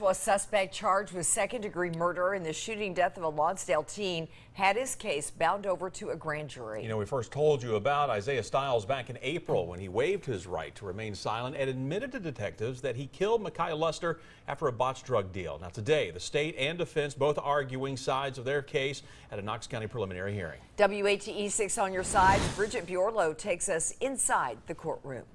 A suspect charged with second-degree murder in the shooting death of a Lonsdale teen had his case bound over to a grand jury. You know, we first told you about Isaiah Stiles back in April when he waived his right to remain silent and admitted to detectives that he killed Micaiah Luster after a botched drug deal. Now today, the state and defense both arguing sides of their case at a Knox County preliminary hearing. WATE 6 on your side. Bridget Bjorlo takes us inside the courtroom.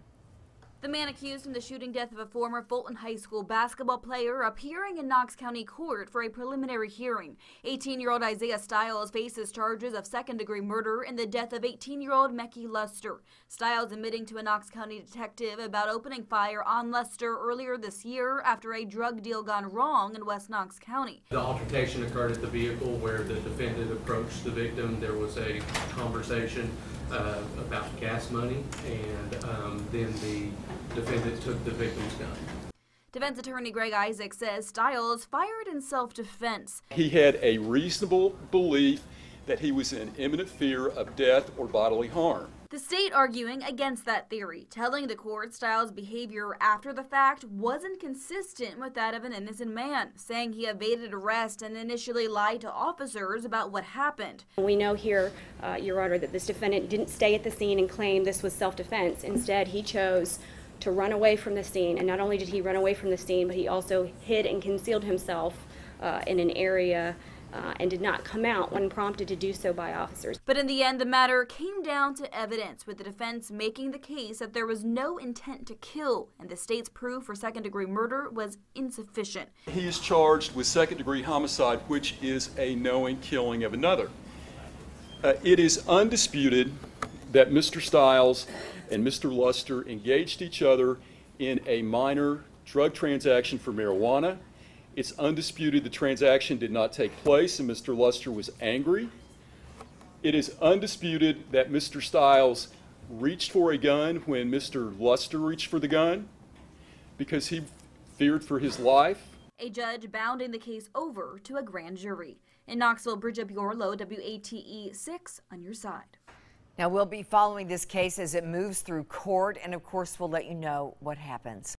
The man accused in the shooting death of a former Fulton High School basketball player appearing in Knox County Court for a preliminary hearing. 18-year-old Isaiah Stiles faces charges of second-degree murder in the death of 18-year-old Micaiah Luster. Stiles admitting to a Knox County detective about opening fire on Luster earlier this year after a drug deal gone wrong in West Knox County. The altercation occurred at the vehicle where the defendant approached the victim. There was a conversation about gas money, and then the defendant took the victim's gun. Defense attorney Greg Isaac says Stiles fired in self-defense. He had a reasonable belief that he was in imminent fear of death or bodily harm. The state arguing against that theory, telling the court Stiles' behavior after the fact wasn't consistent with that of an innocent man, saying he evaded arrest and initially lied to officers about what happened. We know here, Your Honor, that this defendant didn't stay at the scene and claim this was self-defense. Instead, he chose to run away from the scene, and not only did he run away from the scene, but he also hid and concealed himself in an area and did not come out when prompted to do so by officers. But in the end, the matter came down to evidence, with the defense making the case that there was no intent to kill, and the state's proof for second-degree murder was insufficient. He is charged with second-degree homicide, which is a knowing killing of another. It is undisputed that Mr. Stiles and Mr. Luster engaged each other in a minor drug transaction for marijuana. It's undisputed the transaction did not take place and Mr. Luster was angry. It is undisputed that Mr. Stiles reached for a gun when Mr. Luster reached for the gun because he feared for his life. A judge bounding the case over to a grand jury. In Knoxville, Bridget Bjorlo, WATE 6 on your side. Now we'll be following this case as it moves through court, and of course we'll let you know what happens.